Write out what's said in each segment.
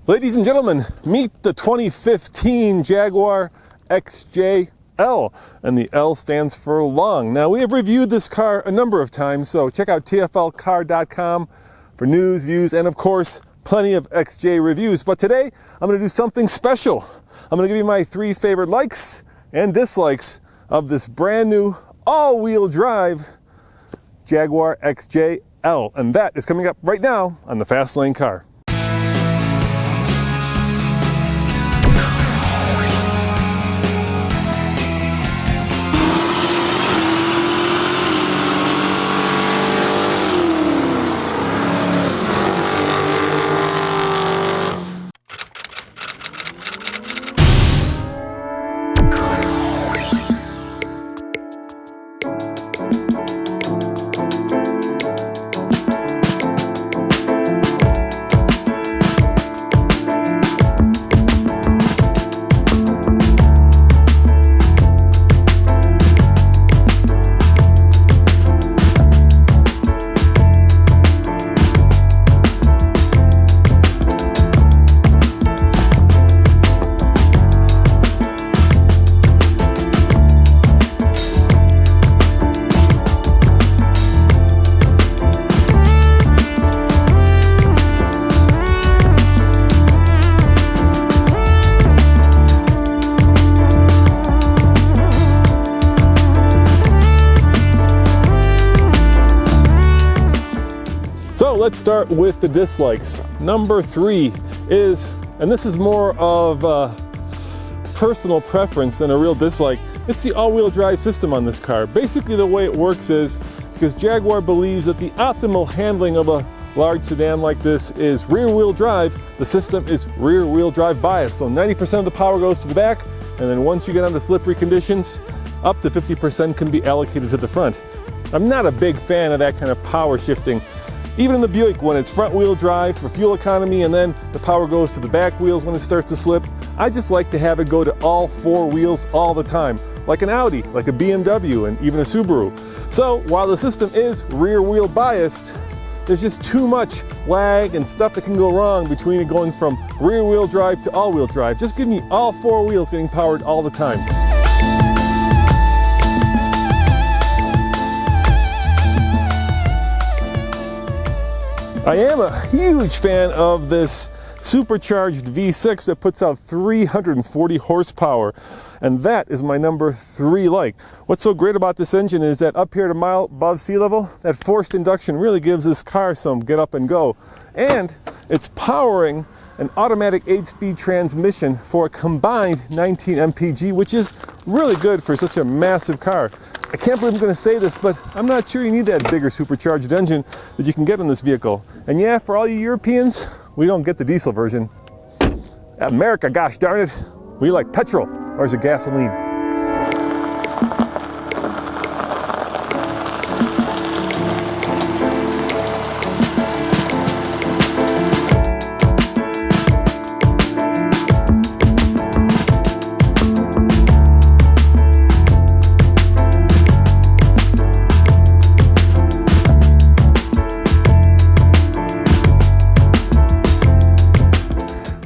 Ladies and gentlemen, meet the 2015 Jaguar XJL, and the L stands for long. Now, we have reviewed this car a number of times, so check out TFL4K.com for news, views, and of course, plenty of XJ reviews. But today, I'm going to do something special. I'm going to give you my 3 favorite likes and dislikes of this brand new all-wheel drive Jaguar XJL, and that is coming up right now on the Fast Lane Car. So let's start with the dislikes. Number 3 is, and this is more of a personal preference than a real dislike, it's the all-wheel drive system on this car. Basically the way it works is, because Jaguar believes that the optimal handling of a large sedan like this is rear-wheel drive, the system is rear-wheel drive biased. So 90% of the power goes to the back, and then once you get onto slippery conditions, up to 50% can be allocated to the front. I'm not a big fan of that kind of power shifting. Even in the Buick, when it's front wheel drive for fuel economy and then the power goes to the back wheels when it starts to slip, I just like to have it go to all 4 wheels all the time, like an Audi, like a BMW, and even a Subaru. So while the system is rear wheel biased, there's just too much lag and stuff that can go wrong between it going from rear wheel drive to all wheel drive. Just give me all 4 wheels getting powered all the time. I am a huge fan of this supercharged V6 that puts out 340 horsepower, and that is my number 3 like. What's so great about this engine is that up here at a mile above sea level, that forced induction really gives this car some get up and go. And it's powering an automatic 8-speed transmission for a combined 19 mpg, which is really good for such a massive car. I can't believe I'm going to say this, but I'm not sure you need that bigger supercharged engine that you can get in this vehicle. And yeah, for all you Europeans, we don't get the diesel version. America, gosh darn it, we like petrol, or is it gasoline?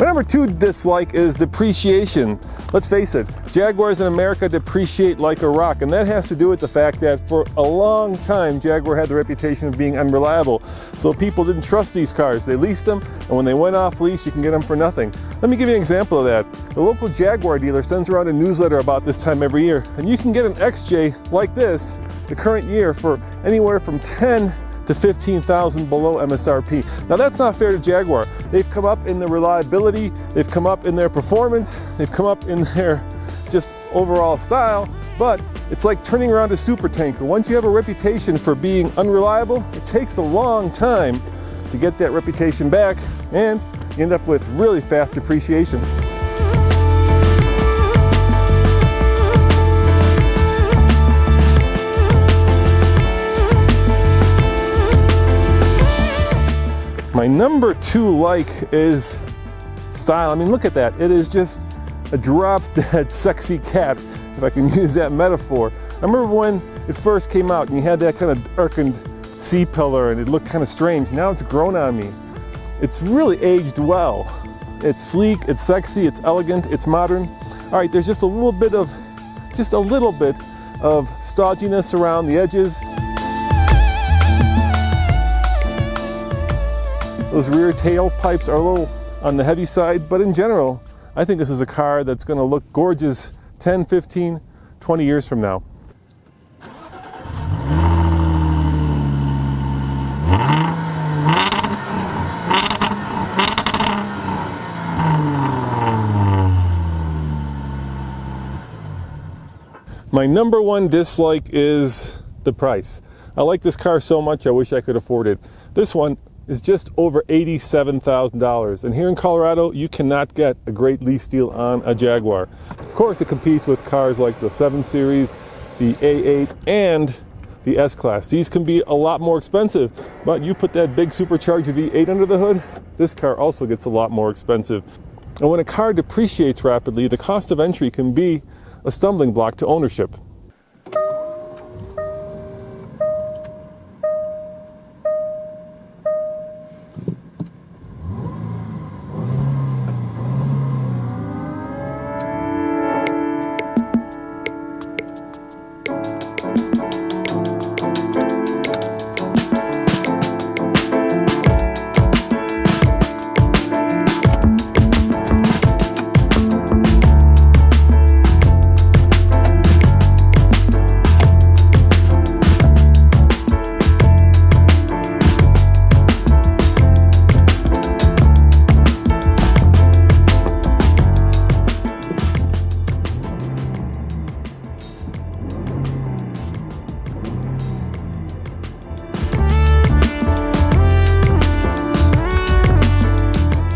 Number 2 dislike is depreciation. Let's face it, Jaguars in America depreciate like a rock, and that has to do with the fact that for a long time Jaguar had the reputation of being unreliable. So people didn't trust these cars. They leased them, and when they went off lease, you can get them for nothing. Let me give you an example of that. The local Jaguar dealer sends around a newsletter about this time every year, and you can get an XJ like this the current year for anywhere from $10,000 to $15,000 below MSRP. Now that's not fair to Jaguar. They've come up in the reliability, they've come up in their performance, they've come up in their just overall style, but it's like turning around a super tanker. Once you have a reputation for being unreliable, it takes a long time to get that reputation back, and you end up with really fast depreciation. My number 2 like is style. I mean, look at that. It is just a drop-dead sexy cat, if I can use that metaphor. I remember when it first came out and you had that kind of darkened C-pillar and it looked kind of strange. Now it's grown on me. It's really aged well. It's sleek, it's sexy, it's elegant, it's modern. All right, there's just a little bit of stodginess around the edges. Those rear tailpipes are a little on the heavy side, but in general, I think this is a car that's going to look gorgeous 10, 15, 20 years from now. My number one dislike is the price. I like this car so much, I wish I could afford it. This one is just over $87,000, and here in Colorado, you cannot get a great lease deal on a Jaguar. Of course, it competes with cars like the 7 Series, the A8, and the S-Class. These can be a lot more expensive, but you put that big supercharged V8 under the hood, this car also gets a lot more expensive. And when a car depreciates rapidly, the cost of entry can be a stumbling block to ownership.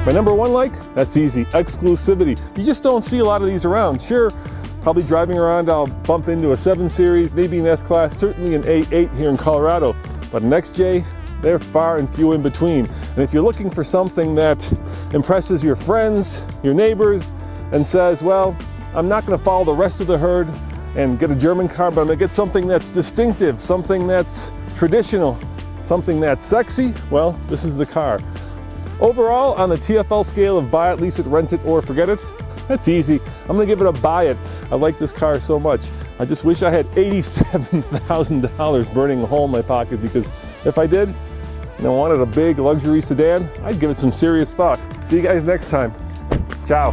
My number one like? That's easy, Exclusivity. You just don't see a lot of these around. Sure, probably driving around I'll bump into a 7 Series, maybe an S-Class, certainly an A8 here in Colorado. But an XJ, they're far and few in between. And if you're looking for something that impresses your friends, your neighbors, and says, well, I'm not gonna follow the rest of the herd and get a German car, but I'm gonna get something that's distinctive, something that's traditional, something that's sexy, well, this is the car. Overall, on the TFL scale of buy it, lease it, rent it, or forget it, that's easy. I'm gonna give it a buy it. I like this car so much. I just wish I had $87,000 burning a hole in my pocket, because if I did, and I wanted a big luxury sedan, I'd give it some serious thought. See you guys next time. Ciao.